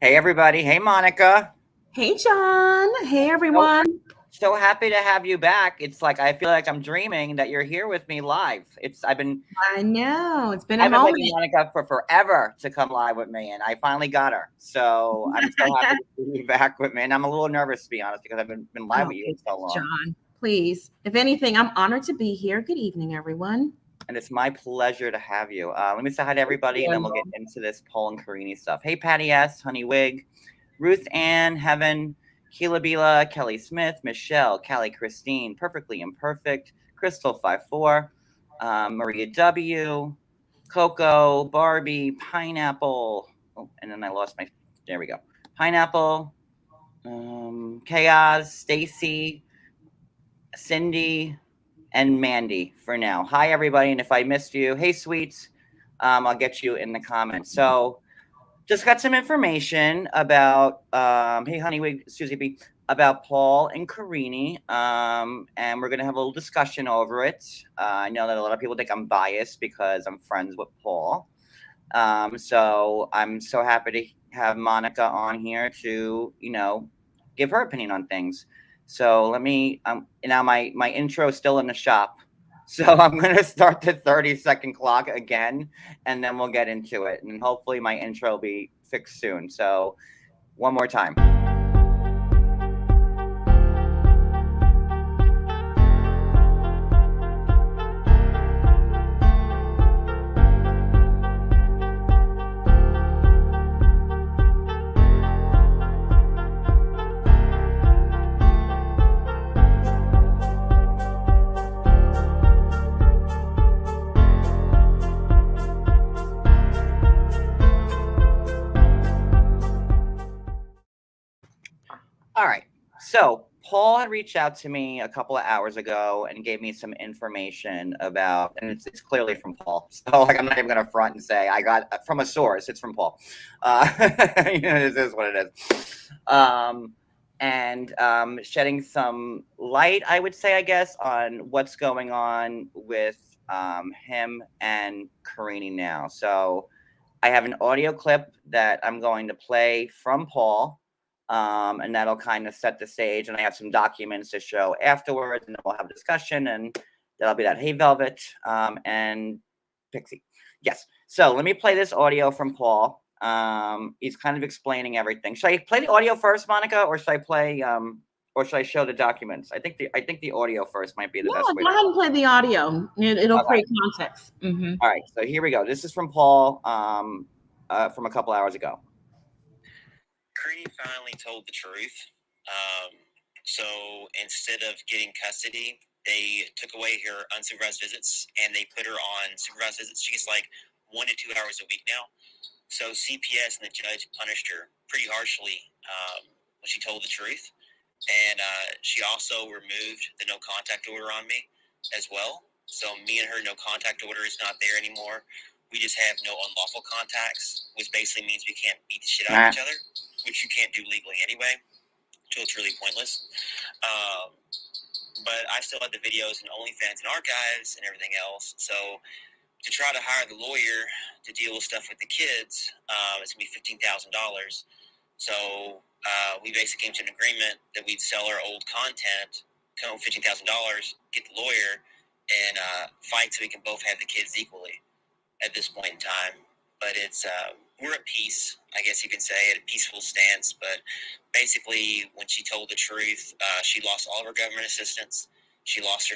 Hey, everybody. Hey, Monica. Hey, John. Hey, So, everyone. so happy to have you back. It's like I feel like I'm dreaming that you're here with me live. I know it's been a I've been waiting, moment. Monica, for forever to come live with me, and I finally got her. So I'm so happy to see you back with me. And I'm a little nervous, to be honest, because I've been live Oh, with you for so goodness, long. John. Please, if anything, I'm honored to be here. Good evening, everyone. And it's my pleasure to have you. Let me say hi to everybody, and then we'll get into this Paul and Karini stuff. Hey, Patty S., Honey Wig, Ruth Ann, Heaven, Keela Bila, Kelly Smith, Michelle, Callie Christine, Perfectly Imperfect, Crystal54, Maria W., Coco, Barbie, Pineapple. Oh, and then I lost my. There we go. Pineapple, Chaos, Stacy, Cindy, and Mandy for now. Hi, everybody. And if I missed you, hey, sweets, I'll get you in the comments. So, just got some information about, hey, Honeywig, Susie B, about Paul and Karini. And we're going to have a little discussion over it. I know that a lot of people think I'm biased because I'm friends with Paul. So I'm so happy to have Monica on here to, give her opinion on things. So let me, now my intro is still in the shop. So I'm going to start the 30-second clock again, and then we'll get into it. And hopefully my intro will be fixed soon. So one more time. All right. So Paul had reached out to me a couple of hours ago and gave me some information about, and it's clearly from Paul. So like I'm not even going to front and say I got from a source. It's from Paul. This is what it is. And shedding some light, I would say, I guess, on what's going on with him and Karini now. So I have an audio clip that I'm going to play from Paul, and that'll kind of set the stage. And I have some documents to show afterwards, and then we'll have a discussion, and that'll be that. Hey, Velvet, and Pixie. Yes. So let me play this audio from Paul. He's kind of explaining everything. Should I play the audio first, Monica, or should I play? Or should I show the documents? I think the audio first might be the No, best way. go ahead and play the audio. It'll Okay. create context. Mm-hmm. All right. So here we go. This is from Paul, from a couple hours ago. Karine finally told the truth. So instead of getting custody, they took away her unsupervised visits and they put her on supervised visits. She gets like 1 to 2 hours a week now. So CPS and the judge punished her pretty harshly when she told the truth. And she also removed the no contact order on me as well. So me and her no contact order is not there anymore. We just have no unlawful contacts, which basically means we can't beat the shit out of each other, which you can't do legally anyway. So it's really pointless. But I still have the videos and OnlyFans and archives and everything else. So to try to hire the lawyer to deal with stuff with the kids, it's going to be $15,000. So we basically came to an agreement that we'd sell our old content, come up with $15,000, get the lawyer, and fight so we can both have the kids equally at this point in time. But it's we're at peace, I guess you can say, at a peaceful stance. But basically, when she told the truth, she lost all of her government assistance. She lost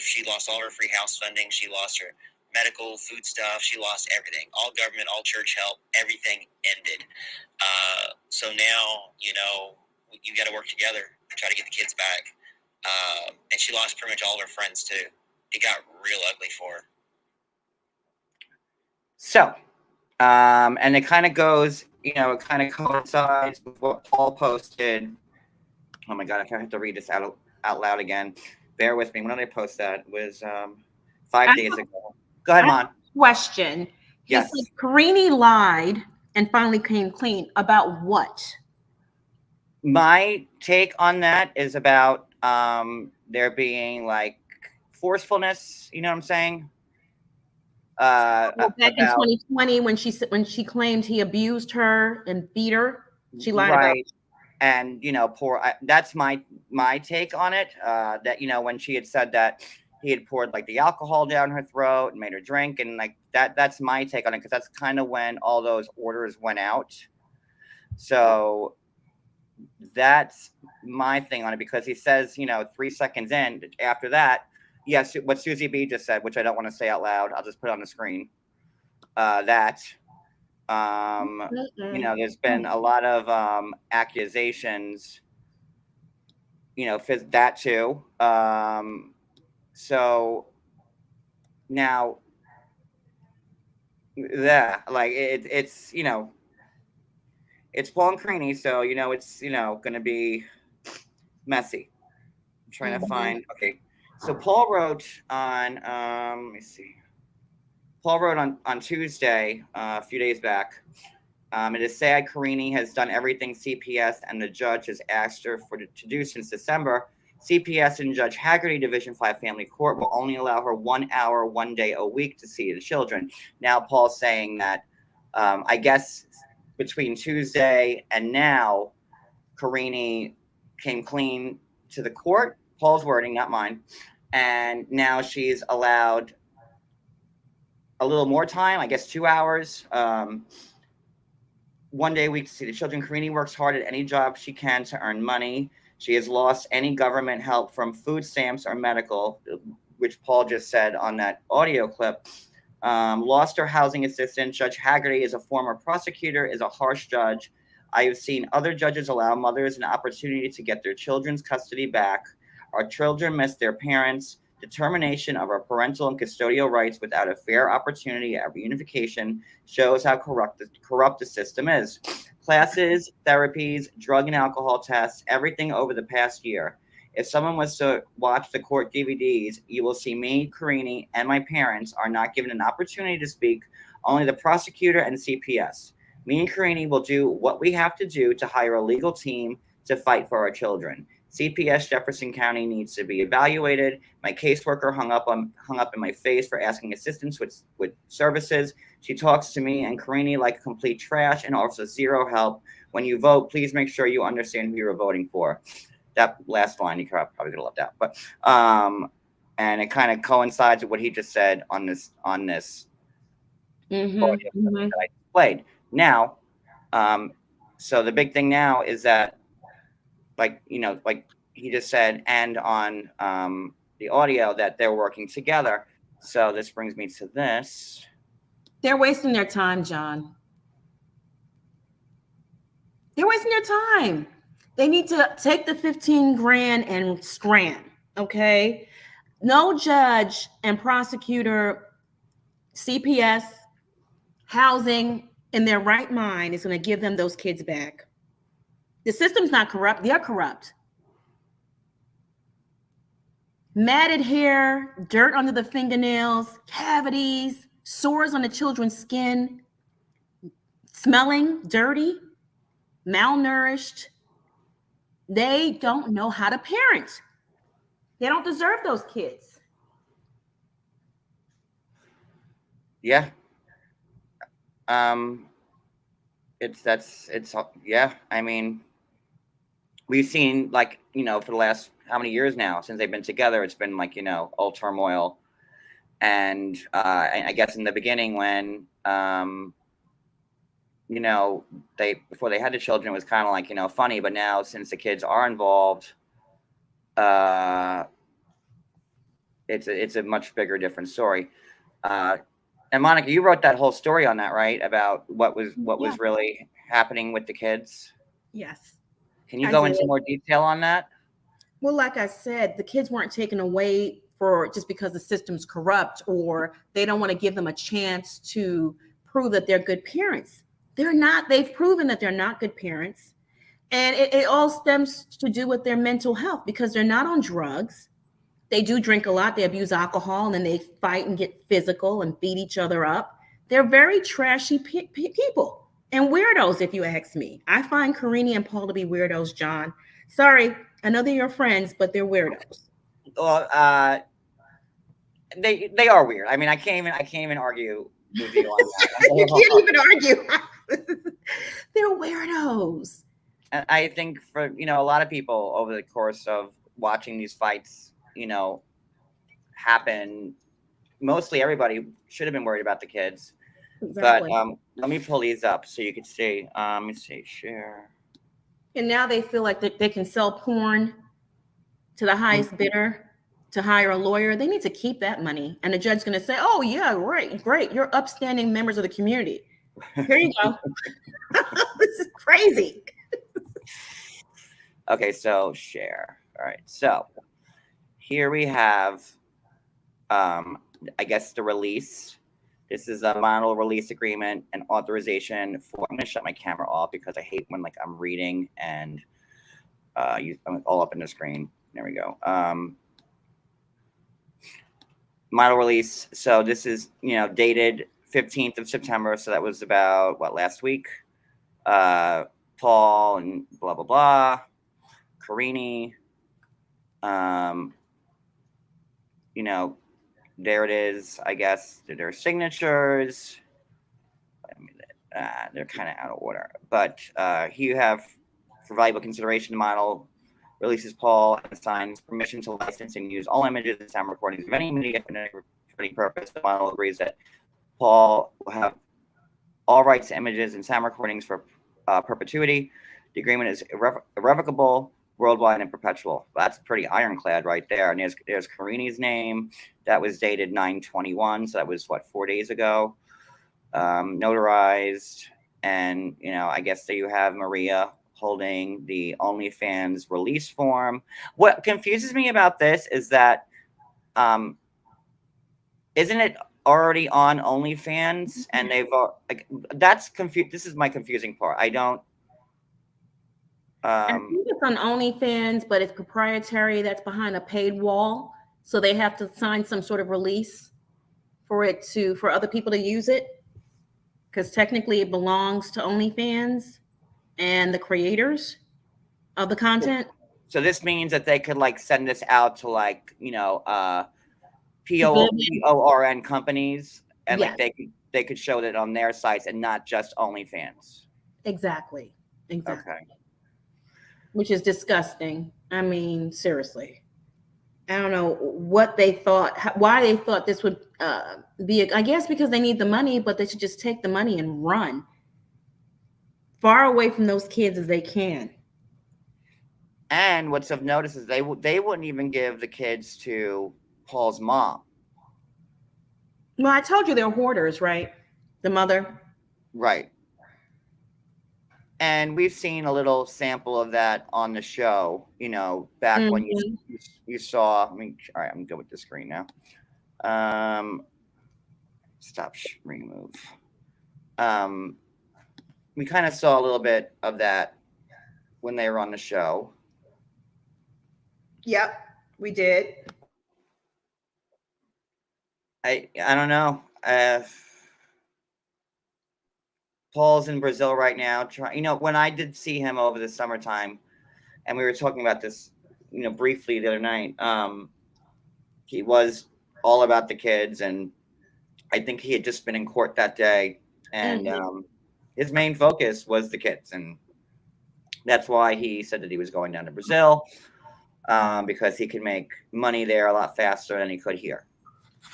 all her free house funding. She lost her medical, food stuff. She lost everything. All government, all church help, everything ended. So now, you got to work together to try to get the kids back. And she lost pretty much all her friends too. It got real ugly for her. So, and it kind of goes, it kind of coincides with what Paul posted. Oh my God, I have to read this out loud again. Bear with me. When did I post that? It was 5 days ago. Go ahead, Mon. Question. Yes. He said Karini lied and finally came clean about what? My take on that is about there being like forcefulness. You know what I'm saying? Back in 2020, when she claimed he abused her and beat her. She lied about. And that's my take on it. That when she had said that he had poured like the alcohol down her throat and made her drink, and like that's my take on it, because that's kind of when all those orders went out. So that's my thing on it, because he says 3 seconds in after that, yes, what Susie B just said, which I don't want to say out loud, I'll just put it on the screen. That there's been a lot of accusations, that too. So now, like it's it's Paul and Karini, so it's going to be messy. I'm trying to find. Okay, so Paul wrote on. Let me see. Paul wrote on Tuesday, a few days back. It is sad Karini has done everything CPS and the judge has asked her to do since December. CPS and Judge Haggerty Division 5 Family Court will only allow her 1 hour, 1 day a week to see the children. Now Paul's saying that, I guess between Tuesday and now, Karini came clean to the court. Paul's wording, not mine. And now she's allowed a little more time, I guess 2 hours. 1 day a week to see the children. Karini works hard at any job she can to earn money. She has lost any government help from food stamps or medical, which Paul just said on that audio clip. Lost her housing assistance. Judge Haggerty is a former prosecutor, is a harsh judge. I have seen other judges allow mothers an opportunity to get their children's custody back. Our children miss their parents. Determination of our parental and custodial rights without a fair opportunity at reunification shows how corrupt the system is. Classes, therapies, drug and alcohol tests, everything over the past year. If someone was to watch the court DVDs, you will see me, Karini, and my parents are not given an opportunity to speak, only the prosecutor and CPS. Me and Karini will do what we have to do to hire a legal team to fight for our children. CPS Jefferson County needs to be evaluated. My caseworker hung up in my face for asking assistance with services. She talks to me and Karini like complete trash and offers zero help. When you vote, please make sure you understand who you're voting for. That last line you probably could have left out, but and it kind of coincides with what he just said on this audio that I played. Now, so the big thing now is that, like he just said, and on the audio, that they're working together. So this brings me to this. They're wasting their time, John. They're wasting their time. They need to take the 15 grand and scram, okay? No judge and prosecutor, CPS, housing, in their right mind is going to give them those kids back. The system's not corrupt. They're corrupt. Matted hair, dirt under the fingernails, cavities, sores on the children's skin, smelling dirty, malnourished. They don't know how to parent. They don't deserve those kids. Yeah. Yeah. I mean, we've seen, like, for the last how many years now since they've been together, it's been like, all turmoil. And I guess in the beginning when, before they had the children, it was kind of like, funny. But now since the kids are involved, it's a much bigger, different story. And Monica, you wrote that whole story on that, right? About what was really happening with the kids. Yes. Can you go into more detail on that? Well, like I said, the kids weren't taken away for just because the system's corrupt, or they don't want to give them a chance to prove that they're good parents. They're not. They've proven that they're not good parents. And it all stems to do with their mental health, because they're not on drugs. They do drink a lot. They abuse alcohol, and then they fight and get physical and beat each other up. They're very trashy people and weirdos, if you ask me. I find Karini and Paul to be weirdos, John. Sorry, I know they're your friends, but they're weirdos. Well, they are weird. I mean, I can't even argue with you on that. You can't even argue. They're weirdos. And I think for, a lot of people over the course of watching these fights, happen, mostly everybody should have been worried about the kids. But Exactly. let me pull these up so you can see. Let me see, share. And now they feel like they can sell porn to the highest bidder to hire a lawyer. They need to keep that money. And the judge's going to say, oh, yeah, great. You're upstanding members of the community. Here you go. This is crazy. Okay, so share. All right, so here we have, I guess, the release. This is a model release agreement and authorization for. I'm going to shut my camera off because I hate when I'm reading and I'm all up in the screen. There we go. Model release. So this is dated 15th of September. So that was about last week. Paul and blah blah blah. Karini. There it is. I guess their signatures. They're kind of out of order. But here you have, for valuable consideration, the model releases Paul and signs permission to license and use all images and sound recordings of any media for any purpose. The model agrees that Paul will have all rights to images and sound recordings for perpetuity. The agreement is irrevocable, worldwide, and perpetual. That's pretty ironclad right there. And there's Karini's name. That was dated 9/21, so that was 4 days ago. Notarized, and I guess there you have Maria holding the OnlyFans release form. What confuses me about this is that isn't it already on OnlyFans? And they've that's confused. This is my confusing part. I don't. I think it's on OnlyFans, but it's proprietary. That's behind a paid wall, so they have to sign some sort of release for other people to use it, because technically it belongs to OnlyFans and the creators of the content. So this means that they could send this out to PORN companies, and Yes. they could show that on their sites and not just OnlyFans. Exactly. Okay. Which is disgusting. I mean, seriously. I don't know what they thought, why they thought this would be. I guess because they need the money, but they should just take the money and run far away from those kids as they can. And what's of notice is they wouldn't even give the kids to Paul's mom. Well, I told you they're hoarders, right? The mother. Right. And we've seen a little sample of that on the show, back when you saw. All right, I'm good with the screen now. Stop, remove. We kind of saw a little bit of that when they were on the show. Yep, we did. I don't know. Paul's in Brazil right now. When I did see him over the summertime, and we were talking about this, briefly the other night, he was all about the kids, and I think he had just been in court that day, and his main focus was the kids, and that's why he said that he was going down to Brazil, because he could make money there a lot faster than he could here.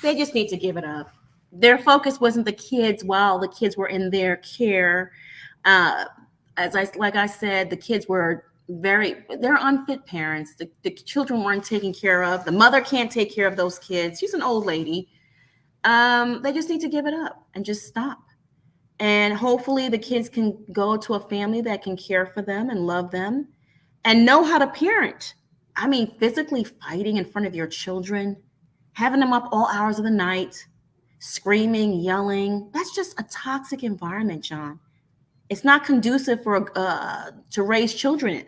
They just need to give it up. Their focus wasn't the kids while the kids were in their care. Like I said, the kids were they're unfit parents. The children weren't taken care of. The mother can't take care of those kids. She's an old lady. They just need to give it up and just stop. And hopefully the kids can go to a family that can care for them and love them and know how to parent. I mean, physically fighting in front of your children, having them up all hours of the night, screaming, yelling. That's just a toxic environment, John. It's not conducive for to raise children in.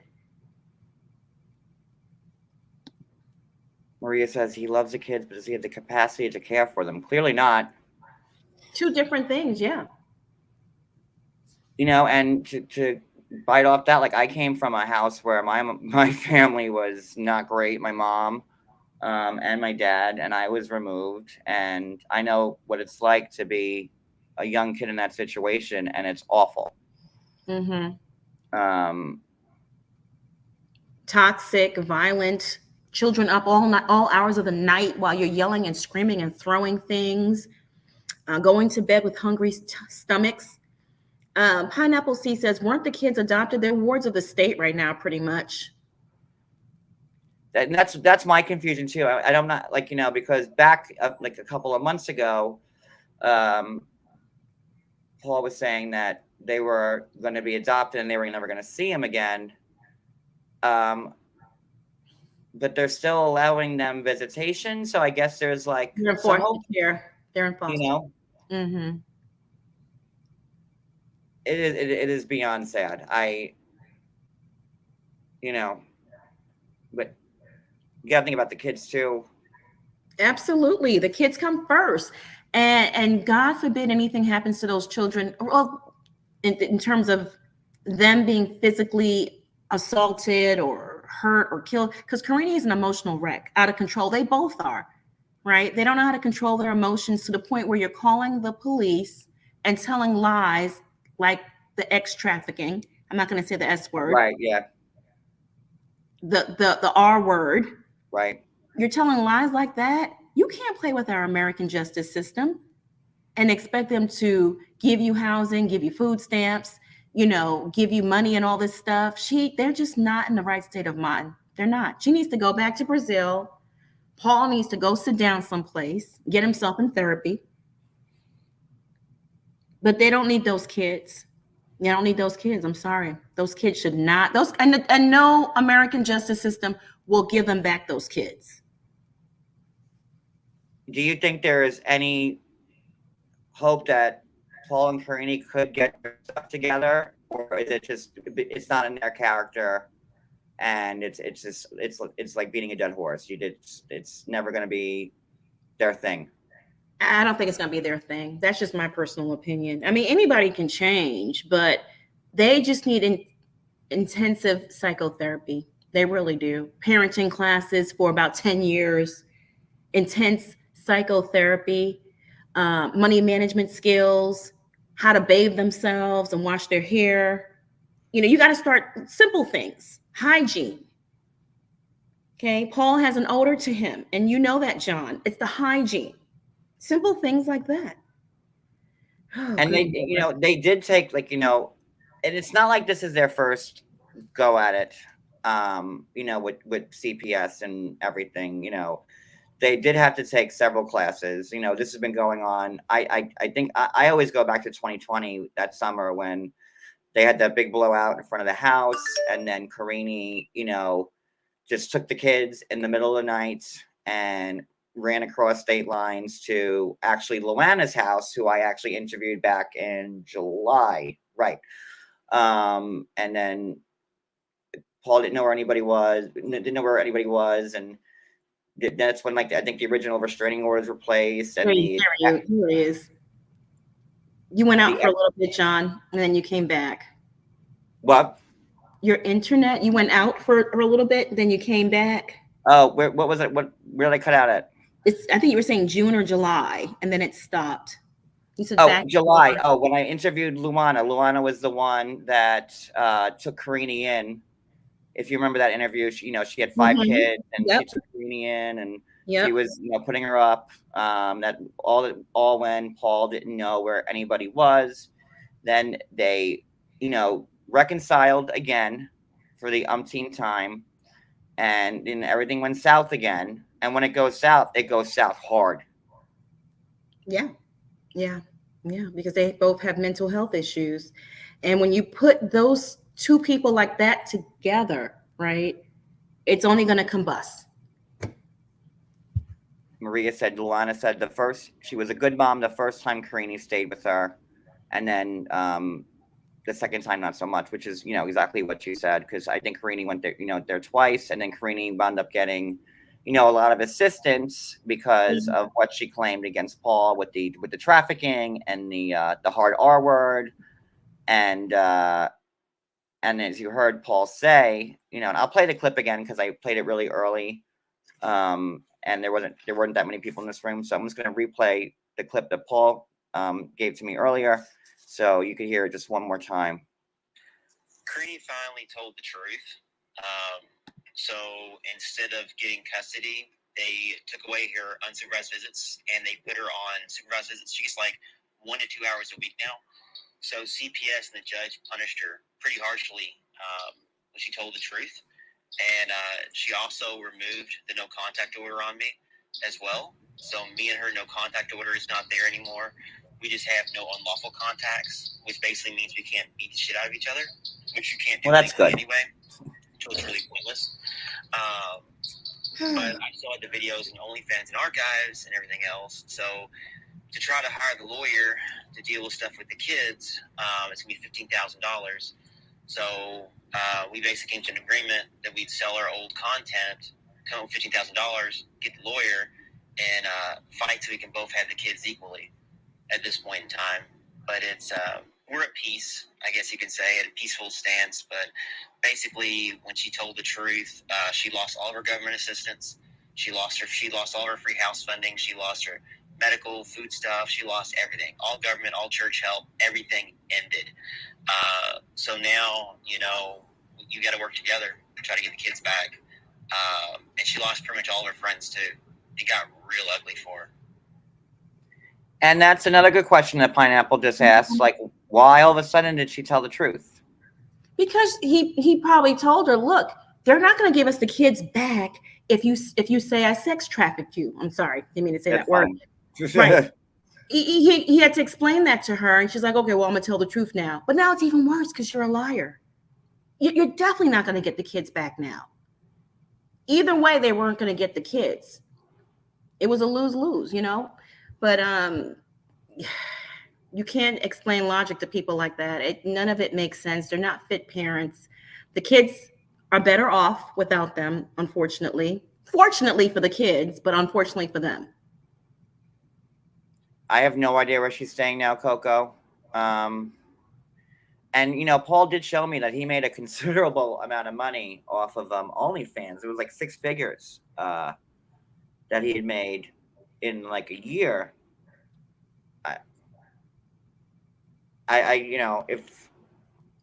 Maria says he loves the kids, but does he have the capacity to care for them? Clearly not. Two different things, yeah. And to bite off that, I came from a house where my family was not great. My mom and my dad, and I was removed, and I know what it's like to be a young kid in that situation, and it's awful. Toxic, violent, children up all night, all hours of the night while you're yelling and screaming and throwing things, going to bed with hungry stomachs. Pineapple C says, weren't the kids adopted? They're wards of the state right now, pretty much. And that's my confusion too. I don't not like, because back like a couple of months ago, Paul was saying that they were going to be adopted and they were never going to see him again. But they're still allowing them visitation, so I guess there's like they're in foster care. They're in foster. It is beyond sad. But you got to think about the kids too. Absolutely, the kids come first, and God forbid anything happens to those children. Well, in terms of them being physically assaulted or hurt or killed, because Karini is an emotional wreck, out of control. They both are, right? They don't know how to control their emotions to the point where you're calling the police and telling lies like the X trafficking. I'm not going to say the S word. Right. Yeah. The R word. Right. You're telling lies like that. You can't play with our American justice system and expect them to give you housing, give you food stamps, give you money and all this stuff. They're just not in the right state of mind. They're not. She needs to go back to Brazil. Paul needs to go sit down someplace, get himself in therapy. But they don't need those kids. They don't need those kids. I'm sorry. Those kids should not. And no American justice system will give them back those kids. Do you think there is any hope that Paul and Karini could get their stuff together, or is it just it's not in their character, and it's like beating a dead horse? It's never going to be their thing. I don't think it's going to be their thing. That's just my personal opinion. I mean, anybody can change, but they just need intensive psychotherapy. They really do. Parenting classes for about 10 years, intense psychotherapy, money management skills, how to bathe themselves and wash their hair. You got to start simple things, hygiene. Okay. Paul has an odor to him, and you know that, John. It's the hygiene. Simple things like that. Oh, and they did take and it's not like this is their first go at it, with CPS and everything, they did have to take several classes. This has been going on. I think I always go back to 2020, that summer when they had that big blowout in front of the house, and then Karini, just took the kids in the middle of the night and ran across state lines to actually Luana's house, who I actually interviewed back in July. Right. And then Paul didn't know where anybody was, and that's when, I think the original restraining orders were placed. And here it is. You went out for a little bit, John, and then you came back. What? Your internet, you went out for a little bit, then you came back. Oh, what was it? Where did I cut out at? I think you were saying June or July, and then it stopped. You said July. Oh, when I interviewed Luana was the one that took Karini in. If you remember that interview, she had 5 kids, and she took Karini in, and she was putting her up. That all when Paul didn't know where anybody was. Then they reconciled again for the umpteenth time, and then everything went south again. And when it goes south hard. Yeah, because they both have mental health issues. And when you put those two people like that together, right, it's only going to combust. Maria said, Luana said she was a good mom the first time Karini stayed with her. And then the second time, not so much, which is, exactly what you said. Because I think Karini went there, there twice. And then Karini wound up getting, a lot of assistance because of what she claimed against Paul with the trafficking and the hard R word. And as you heard Paul say, and I'll play the clip again because I played it really early. And there weren't that many people in this room. So I'm just going to replay the clip that Paul gave to me earlier. So you could hear it just one more time. Karini finally told the truth. So instead of getting custody, they took away her unsupervised visits and they put her on supervised visits. She gets like 1 to 2 hours a week now. So CPS and the judge punished her pretty harshly when she told the truth. And she also removed the no contact order on me as well. So me and her no contact order is not there anymore. We just have no unlawful contacts, which basically means we can't beat the shit out of each other, which you can't do Well, that's good. anyway. So it's really pointless. But I still had the videos and OnlyFans and archives and everything else. So to try to hire the lawyer to deal with stuff with the kids, it's going to be $15,000. So we basically came to an agreement that we'd sell our old content, come up with $15,000, get the lawyer, and fight so we can both have the kids equally at this point in time. But it's we're at peace, I guess you can say, at a peaceful stance. But basically, when she told the truth, she lost all of her government assistance. She lost all her free house funding. She lost her medical, food stuff. She lost everything. All government, all church help, everything ended. So now, you got to work together to try to get the kids back. And she lost pretty much all of her friends too. It got real ugly for her. And that's another good question that Pineapple just asked. Like, why all of a sudden did she tell the truth? Because he probably told her, look, they're not going to give us the kids back if you say I sex trafficked you. I'm sorry, didn't mean to say that word. Right. He had to explain that to her, and she's like, okay, well, I'm gonna tell the truth now. But now it's even worse because you're a liar. You're definitely not going to get the kids back now. Either way, they weren't going to get the kids. It was a lose-lose, But you can't explain logic to people like that. None of it makes sense. They're not fit parents. The kids are better off without them, unfortunately. Fortunately for the kids, but unfortunately for them. I have no idea where she's staying now, Coco. And, Paul did show me that he made a considerable amount of money off of OnlyFans. It was like 6 figures that he had made in like a year. I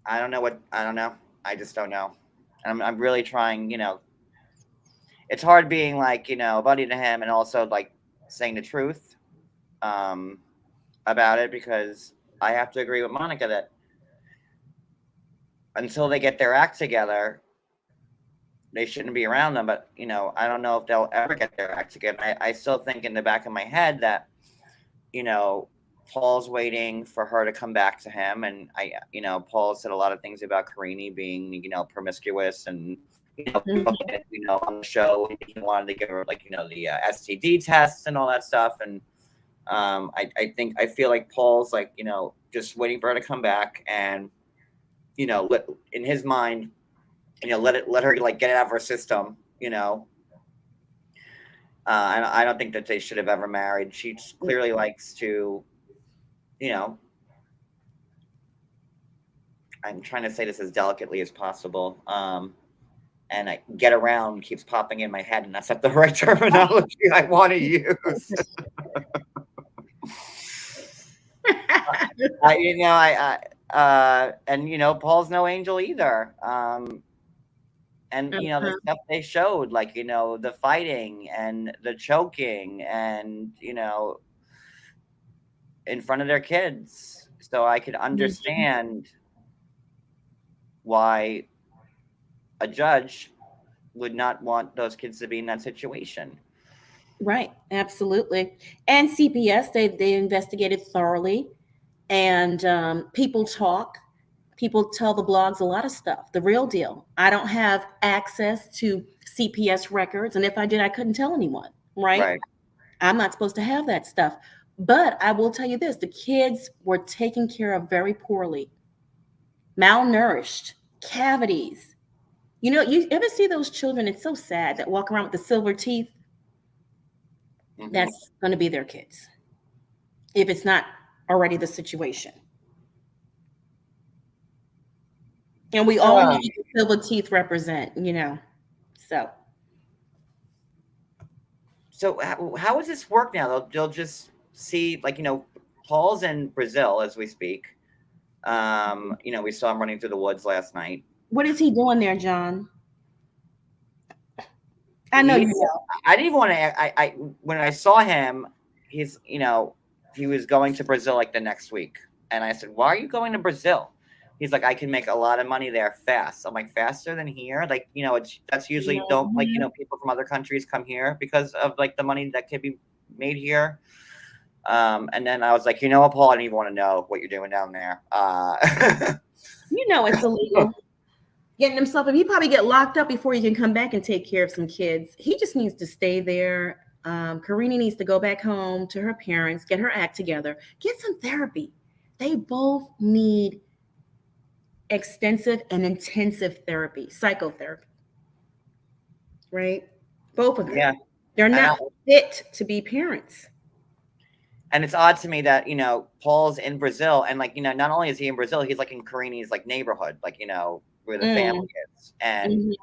don't know. I just don't know. I'm really trying, it's hard being like, buddy to him and also like saying the truth about it, because I have to agree with Monica that until they get their act together, they shouldn't be around them. But, I don't know if they'll ever get their act together. I still think in the back of my head that, Paul's waiting for her to come back to him. And Paul said a lot of things about Karini being, promiscuous and, on the show, he wanted to give her like, the STD tests and all that stuff. And I feel like Paul's like, just waiting for her to come back and, in his mind, let her like get it out of her system, I don't think that they should have ever married. She clearly likes to, I'm trying to say this as delicately as possible. And get around keeps popping in my head, and that's not the right terminology I want to use. And Paul's no angel either. And the stuff they showed, like the fighting and the choking, and in front of their kids. So I could understand why a judge would not want those kids to be in that situation. Right, absolutely. And CPS, they investigated thoroughly, and people talk. People tell the blogs a lot of stuff, the real deal. I don't have access to CPS records, and if I did, I couldn't tell anyone, right? I'm not supposed to have that stuff. But I will tell you this, the kids were taken care of very poorly, malnourished, cavities. You ever see those children? It's so sad that walk around with the silver teeth. Mm-hmm. That's going to be their kids, if it's not already the situation. And we all know what the silver teeth represent, So how does this work now? They'll just see, like, Paul's in Brazil as we speak. We saw him running through the woods last night. What is he doing there, John? I know you know. I didn't even want to. I when I saw him, he was going to Brazil like the next week, and I said, "Why are you going to Brazil?" He's like, "I can make a lot of money there fast." I'm like, "Faster than here?" Like, that's usually don't like people from other countries come here because of like the money that can be made here. And then I was like, Paul, I don't even want to know what you're doing down there. It's illegal. Getting himself, if you probably get locked up before you can come back and take care of some kids. He just needs to stay there. Karini needs to go back home to her parents, get her act together, get some therapy. They both need extensive and intensive therapy, psychotherapy, right? Both of them. Yeah. They're not fit to be parents. And it's odd to me that, Paul's in Brazil and like, not only is he in Brazil, he's like in Karini's like neighborhood, like, where the family is. And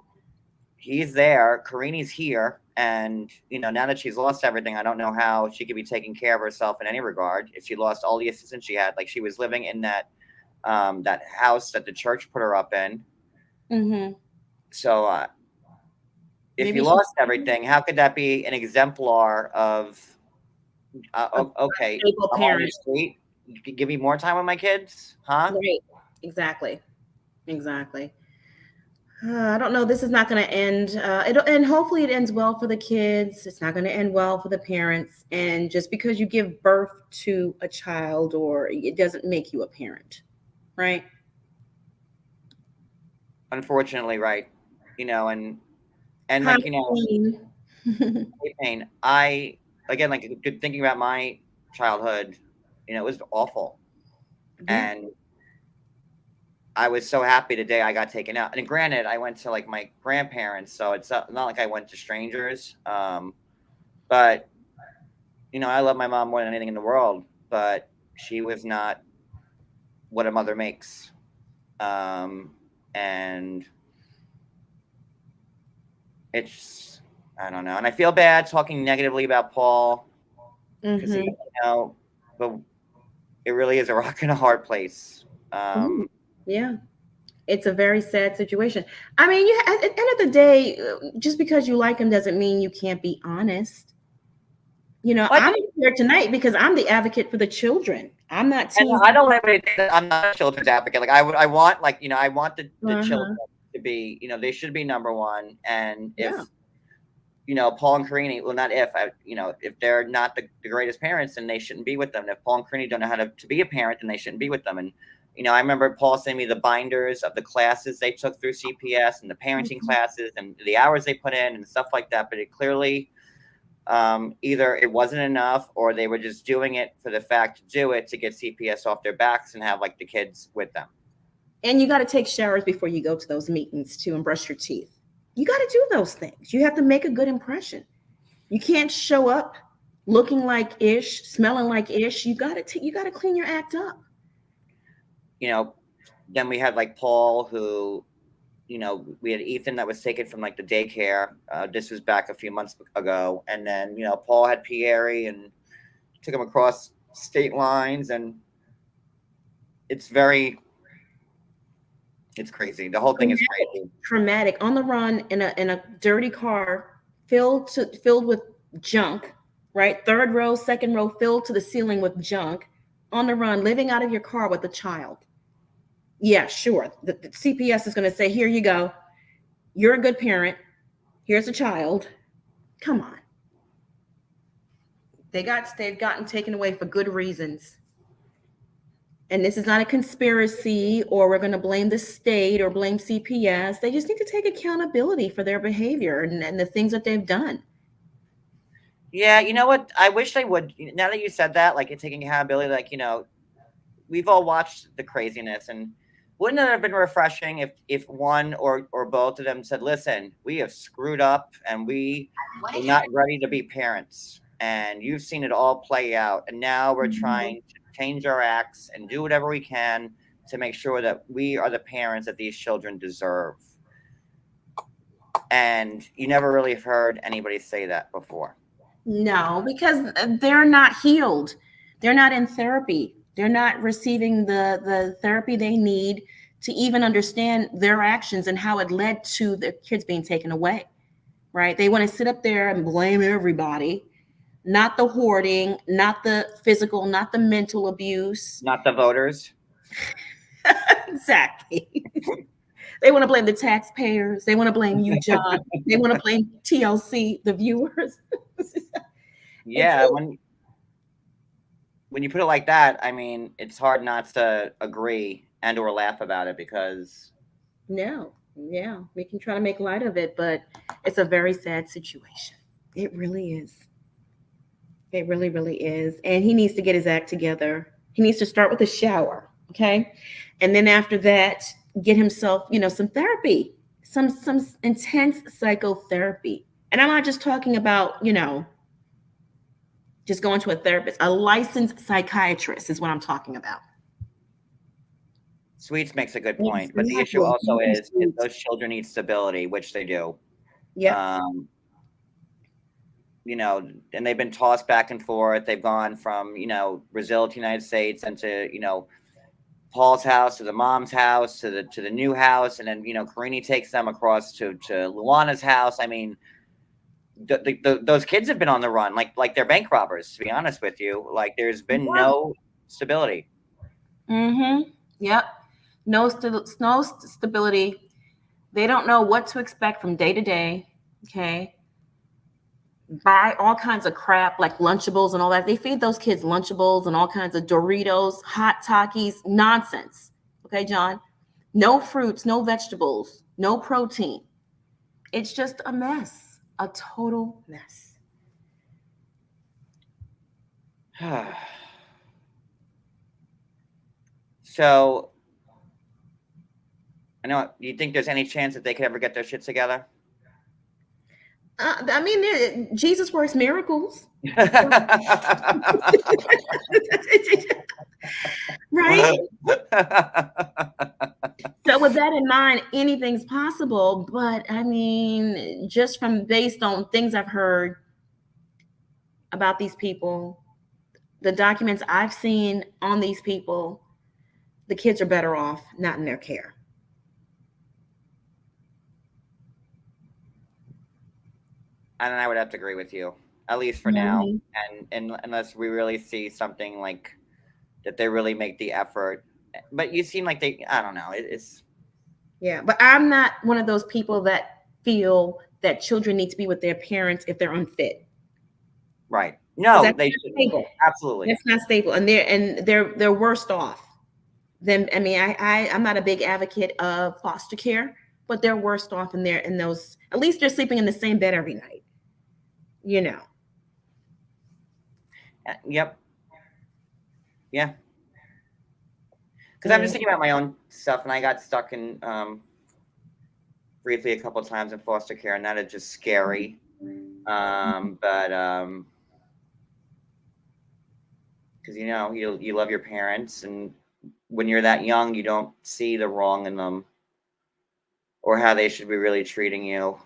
he's there, Karini's here. And, now that she's lost everything, I don't know how she could be taking care of herself in any regard. If she lost all the assistance she had, like she was living in that house that the church put her up in. So if you lost everything, how could that be an exemplar of okay, I'm on the street. You could give me more time with my kids, huh? Right. Exactly. I don't know. This is not going to end. And hopefully it ends well for the kids. It's not going to end well for the parents. And just because you give birth to a child, or it doesn't make you a parent, right? Unfortunately, right. And like pain. Again, like thinking about my childhood, it was awful. And I was so happy the day I got taken out. And granted, I went to like my grandparents, so it's not like I went to strangers. But I love my mom more than anything in the world, but she was not what a mother makes. And it's, I don't know. And I feel bad talking negatively about Paul because but it really is a rock and a hard place. Yeah, it's a very sad situation. I mean, at the end of the day, just because you like him doesn't mean you can't be honest. I'm here tonight because I'm the advocate for the children. I'm not. I don't have anything. I'm not a children's advocate. Like I want, like I want the children to be. They should be number one. And if Paul and Karini, well, not if they're not the greatest parents, then they shouldn't be with them. If Paul and Karini don't know how to be a parent, then they shouldn't be with them. And I remember Paul sending me the binders of the classes they took through CPS and the parenting classes and the hours they put in and stuff like that. But it clearly, either it wasn't enough or they were just doing it for the fact to do it to get CPS off their backs and have like the kids with them. And you got to take showers before you go to those meetings too and brush your teeth. You got to do those things. You have to make a good impression. You can't show up looking like ish, smelling like ish. You got to clean your act up. Then we had like Paul, who, we had Ethan that was taken from like the daycare. This was back a few months ago. And then, Paul had Pierre and took him across state lines. And it's crazy. The whole thing is crazy. Traumatic. On the run in a dirty car filled with junk, right? Third row, second row, filled to the ceiling with junk. On the run, living out of your car with a child. Yeah, sure. The CPS is going to say, here you go. You're a good parent. Here's a child. Come on. They've gotten taken away for good reasons. And this is not a conspiracy or we're going to blame the state or blame CPS. They just need to take accountability for their behavior and the things that they've done. Yeah, you know what? I wish they would. Now that you said that, like taking accountability, like, we've all watched the craziness, and wouldn't it have been refreshing if one or both of them said, listen, we have screwed up and we are not ready to be parents. And you've seen it all play out. And now we're trying to change our acts and do whatever we can to make sure that we are the parents that these children deserve. And you never really heard anybody say that before. No, because they're not healed. They're not in therapy. They're not receiving the therapy they need to even understand their actions and how it led to the kids being taken away, right? They want to sit up there and blame everybody, not the hoarding, not the physical, not the mental abuse. Not the voters. Exactly. They want to blame the taxpayers. They want to blame you, John. They want to blame TLC, the viewers. Yeah, when you put it like that, I mean, it's hard not to agree and or laugh about it because No, yeah, we can try to make light of it, but it's a very sad situation. It really is. It really, really is. And he needs to get his act together. He needs to start with a shower, okay? And then after that, get himself, some therapy, some intense psychotherapy. And I'm not just talking about, just going to a therapist. A licensed psychiatrist is what I'm talking about. Sweets makes a good point. But the issue Exactly. also is those children need stability, which they do. Yeah. And they've been tossed back and forth. They've gone from, Brazil to the United States and to, Paul's house to the mom's house to the new house. And then, Karini takes them across to Luana's house. I mean, those kids have been on the run, like they're bank robbers, to be honest with you. Like there's been no stability. Mm-hmm. Yep. No stability. They don't know what to expect from day to day. Okay. Buy all kinds of crap like Lunchables and all that. They feed those kids Lunchables and all kinds of Doritos, hot Takis, nonsense. Okay, John? No fruits, no vegetables, no protein. It's just a mess, a total mess. So, I know. Do you think there's any chance that they could ever get their shit together? I mean, Jesus works miracles. Right? So with that in mind, anything's possible. But I mean, just from based on things I've heard about these people, the documents I've seen on these people, the kids are better off not in their care. And I would have to agree with you, at least for now. And unless we really see something like that, they really make the effort. But you seem like I don't know. It's. Yeah, but I'm not one of those people that feel that children need to be with their parents if they're unfit. Right. No, That's they not stable. Absolutely. That's not stable, and they're worse off than. I mean, I'm not a big advocate of foster care, but they're worse off in those. At least they're sleeping in the same bed every night. Yep. Yeah. Because I'm just thinking about my own stuff, and I got stuck in briefly a couple of times in foster care, and that is just scary. But because you love your parents, and when you're that young, you don't see the wrong in them or how they should be really treating you.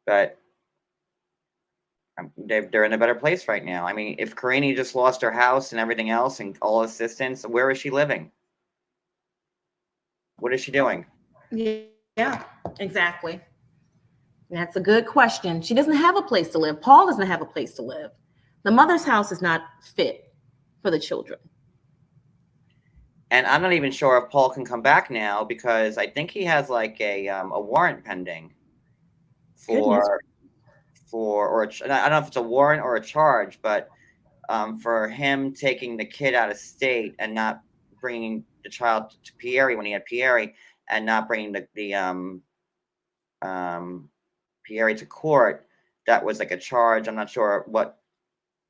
But they're in a better place right now. I mean, if Karini just lost her house and everything else and all assistance, where is she living? What is she doing? Yeah, exactly. That's a good question. She doesn't have a place to live. Paul doesn't have a place to live. The mother's house is not fit for the children. And I'm not even sure if Paul can come back now because I think he has like a warrant pending or I don't know if it's a warrant or a charge, but for him taking the kid out of state and not bringing the child to Pieri when he had Pieri and not bringing the Pieri to court, that was like a charge. I'm not sure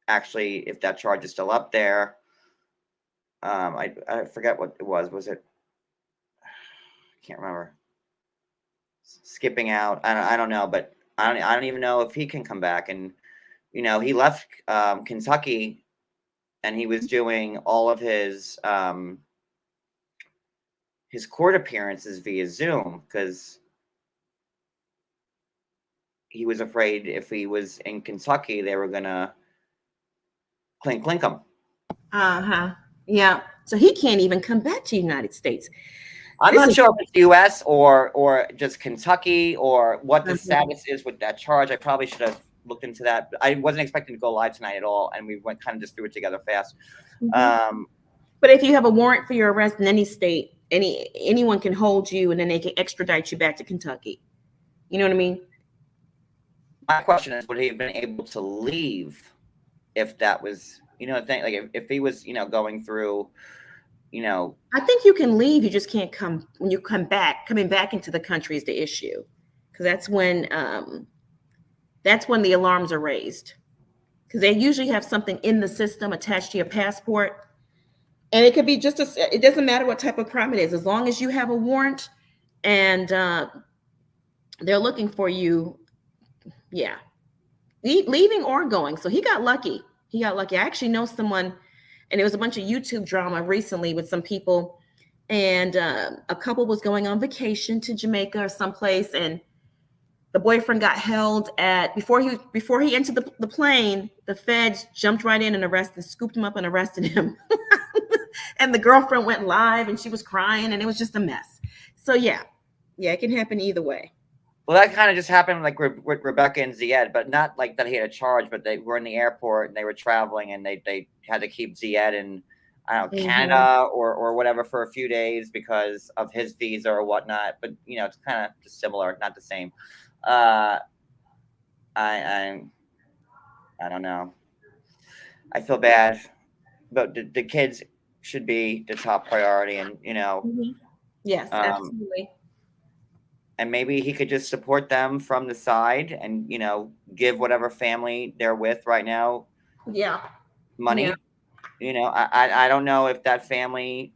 if that charge is still up there. I forget what it was. Was it? I can't remember. Skipping out. I don't know, but I don't even know if he can come back. And he left Kentucky, and he was doing all of his court appearances via Zoom because he was afraid if he was in Kentucky, they were gonna clink him. Uh-huh. Yeah. So he can't even come back to the United States. I'm This not is sure if it's U.S. or just Kentucky or what the Mhm. status is with that charge. I probably should have looked into that. But I wasn't expecting to go live tonight at all, and we went kind of just threw it together fast. Mhm. But if you have a warrant for your arrest in any state, anyone can hold you and then they can extradite you back to Kentucky. You know what I mean? My question is, would he have been able to leave if that was, the thing? Like if he was, going through, I think you can leave, you just can't come when you come back. Coming back into the country is the issue. Because that's when the alarms are raised. Because they usually have something in the system attached to your passport. And it could be it doesn't matter what type of crime it is, as long as you have a warrant and they're looking for you. Yeah, leaving or going. So he got lucky. He got lucky. I actually know someone, and it was a bunch of YouTube drama recently with some people, and a couple was going on vacation to Jamaica or someplace, and the boyfriend got held at before he entered the plane. The feds jumped right in and scooped him up and arrested him. And the girlfriend went live and she was crying and it was just a mess. So yeah, it can happen either way. Well, that kind of just happened like with Rebecca and Zied, but not like that he had a charge, but they were in the airport and they were traveling and they had to keep Zied in, I don't know, Canada or whatever for a few days because of his visa or whatnot. But it's kind of just similar, not the same. I don't know. I feel bad, but the kids should be the top priority, and Yes, absolutely. And maybe he could just support them from the side and give whatever family they're with right now money. I don't know if that family,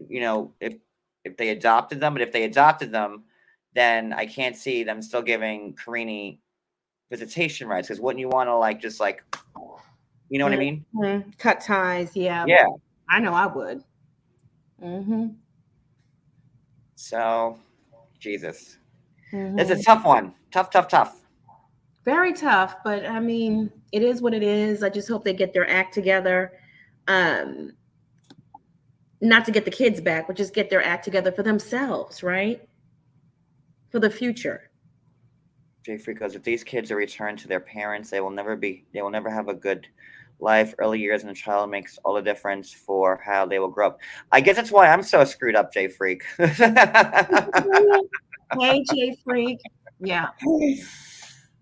if they adopted them, but if they adopted them, then I can't see them still giving Karini visitation rights, because wouldn't you want to what I mean? Cut ties. Yeah, I know I would. So Jesus, it's a tough one. Tough. Very tough, but I mean, it is what it is. I just hope they get their act together. Not to get the kids back, but just get their act together for themselves, right? For the future. Jeffrey goes, if these kids are returned to their parents, they will never have a good life. Early years in a child makes all the difference for how they will grow up. I guess that's why I'm so screwed up, Jay Freak. Hey, Jay Freak. Yeah.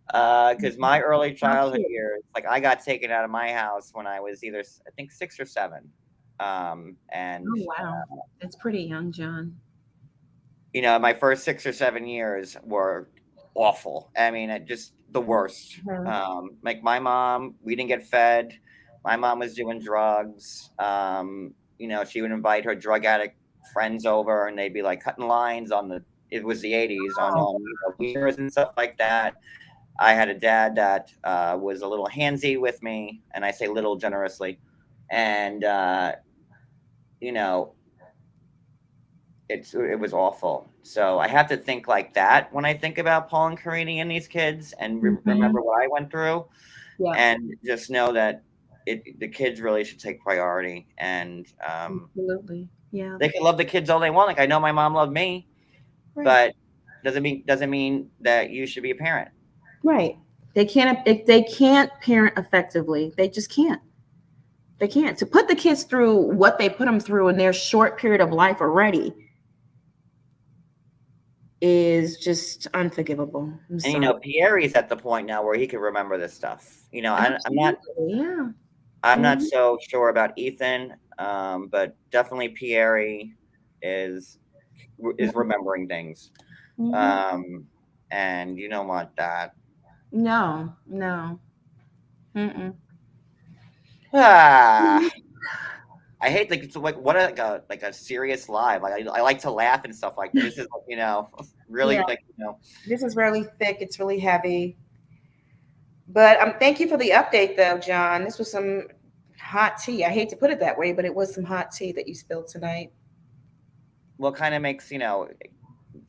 Because my early childhood years, like I got taken out of my house when I was either, I think, 6 or 7. And oh wow, that's pretty young, John. My first 6 or 7 years were awful. I mean, just the worst. Like my mom, we didn't get fed. My mom was doing drugs. She would invite her drug addict friends over, and they'd be like cutting lines on it was the 80s on wieners and stuff like that. I had a dad that was a little handsy with me, and I say little generously, and it was awful. So I have to think like that when I think about Paul and Karini and these kids, and remember what I went through, and just know that the kids really should take priority. And absolutely, yeah, they can love the kids all they want. Like I know my mom loved me, but doesn't mean that you should be a parent. Right. They can't parent effectively. They just can't. They can't. To put the kids through what they put them through in their short period of life already is just unforgivable. And Pierre's at the point now where he can remember this stuff. I'm not so sure about Ethan, but definitely Pierre is remembering things. And you don't want that. No. I hate what a serious live. Like I like to laugh and stuff like that. This is really This is really thick. It's really heavy. But thank you for the update, though, John. This was some hot tea. I hate to put it that way, but it was some hot tea that you spilled tonight. Well, kind of makes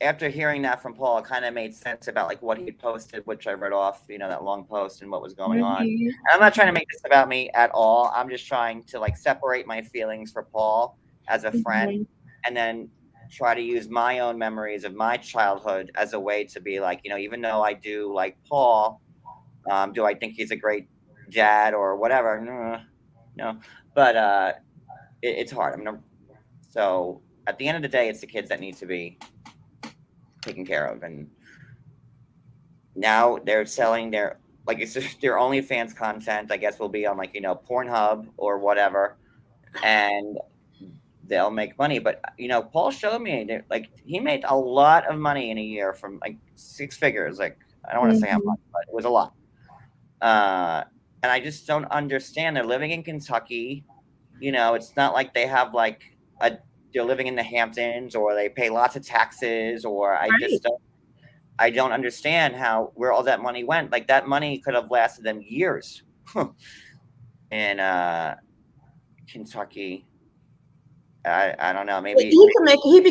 after hearing that from Paul, it kind of made sense about like what he posted, which I read off, that long post and what was going on. And I'm not trying to make this about me at all. I'm just trying to like separate my feelings for Paul as a friend, and then try to use my own memories of my childhood as a way to be like, even though I do like Paul, do I think he's a great dad or whatever? No. But it's hard. So at the end of the day, it's the kids that need to be taken care of. And now they're selling their, like, it's just their OnlyFans content, I guess, will be on like, Pornhub or whatever. And they'll make money. But, Paul showed me that, like, he made a lot of money in a year from like 6 figures. Like, I don't want to say how much, but it was a lot. And I just don't understand. They're living in Kentucky. It's not like they have like they're living in the Hamptons or they pay lots of taxes, or I don't understand where all that money went. Like, that money could have lasted them years in Kentucky. I don't know. Maybe he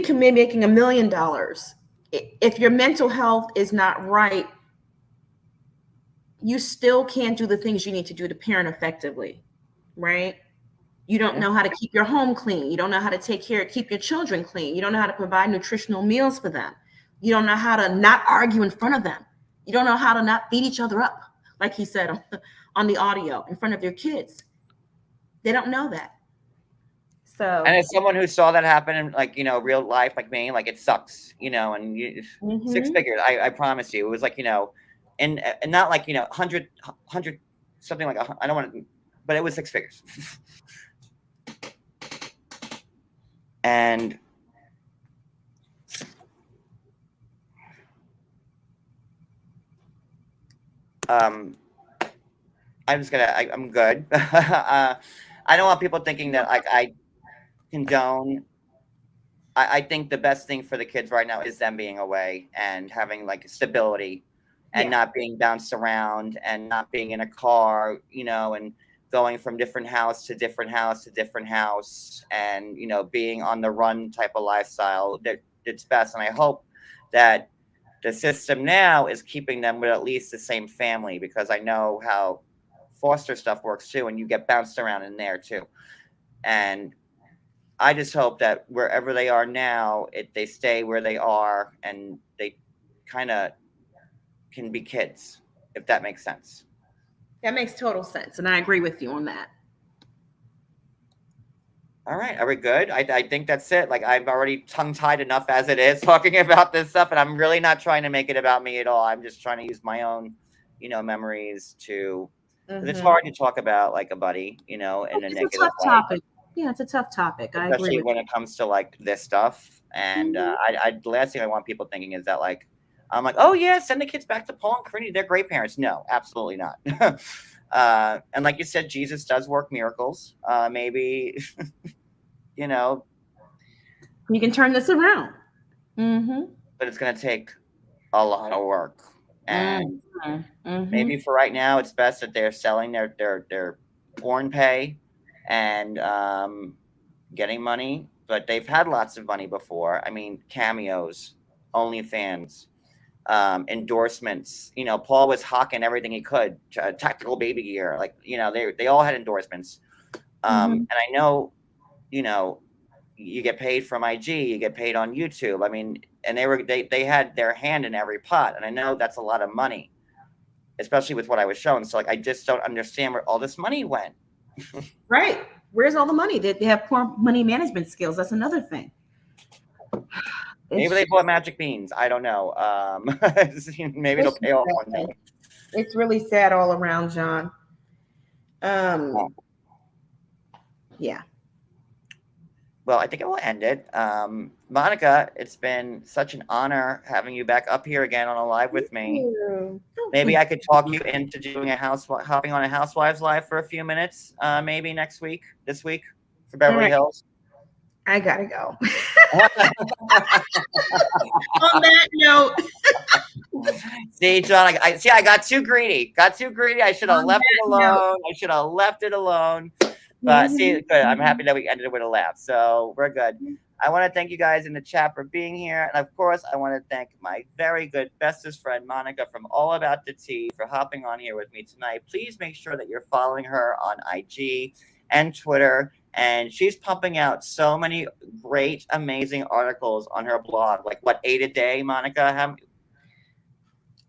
could be making $1 million. If your mental health is not right, you still can't do the things you need to do to parent effectively, right? You don't know how to keep your home clean. You don't know how to keep your children clean. You don't know how to provide nutritional meals for them. You don't know how to not argue in front of them. You don't know how to not beat each other up, like he said on the audio in front of your kids. They don't know that. So, and as someone who saw that happen in like, real life, like me, like, it sucks, and 6 figures, I promise you, it was like, and not like, 100 something like, I don't want to, but it was 6 figures. And I'm good. I don't want people thinking that I condone. I think the best thing for the kids right now is them being away and having like stability and not being bounced around and not being in a car, and going from different house to different house to different house, and being on the run type of lifestyle. It's best. And I hope that the system now is keeping them with at least the same family, because I know how foster stuff works too, and you get bounced around in there too. And I just hope that wherever they are now, they stay where they are and they kind of can be kids, if that makes sense. That makes total sense, and I agree with you on that. All right, are we good? I think that's it. Like, I've already tongue-tied enough as it is talking about this stuff, and I'm really not trying to make it about me at all. I'm just trying to use my own, memories to. It's hard to talk about like a buddy, in a negative tough topic. Yeah, it's a tough topic. I agree. Especially when it comes to like this stuff. And the last thing I want people thinking is that like, I'm like, oh yeah, send the kids back to Paul and Karini. They're great parents. No, absolutely not. And like you said, Jesus does work miracles. Maybe, you can turn this around. But it's going to take a lot of work. And maybe for right now, it's best that they're selling their porn pay and getting money. But they've had lots of money before. I mean, cameos, OnlyFans, endorsements. Paul was hawking everything he could, tactical baby gear. Like, they all had endorsements. And I know, you get paid from IG, you get paid on YouTube. I mean, and they had their hand in every pot. And I know that's a lot of money, especially with what I was showing. So like, I just don't understand where all this money went. Right. Where's all the money? They have poor money management skills. That's another thing. Maybe they bought magic beans. I don't know. Maybe it'll pay off one day. It's really sad all around, John. Yeah. Well, I think I will end it. Monica, it's been such an honor having you back up here again on a live with me. Maybe I could talk you into doing hopping on a Housewives live for a few minutes, maybe this week for Beverly Hills. I gotta go. On that note. See, John, I got too greedy. I should have left it alone. But see, good. I'm happy that we ended it with a laugh. So we're good. I want to thank you guys in the chat for being here. And of course, I want to thank my very good bestest friend, Monica from All About the Tea, for hopping on here with me tonight. Please make sure that you're following her on IG and Twitter. And she's pumping out so many great, amazing articles on her blog. Like what, 8 a day, Monica?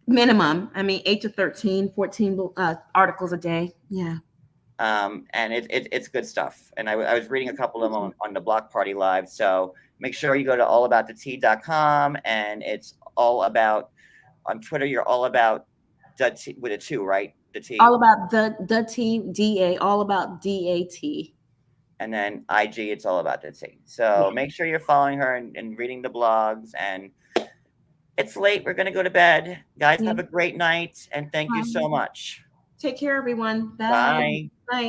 Minimum. I mean, 8 to 13, 14 articles a day. Yeah. And it's good stuff. And I was reading a couple of them on the Block Party Live. So make sure you go to allaboutthetea.com, and it's all about, on Twitter, you're all about the tea, with a 2, right? The tea. All about the tea, DA, all about DAT. And then IG, it's all about the tea. So make sure you're following her and reading the blogs. And it's late. We're going to go to bed. Guys, have a great night. And thank you so much. Take care, everyone. Bye. Bye.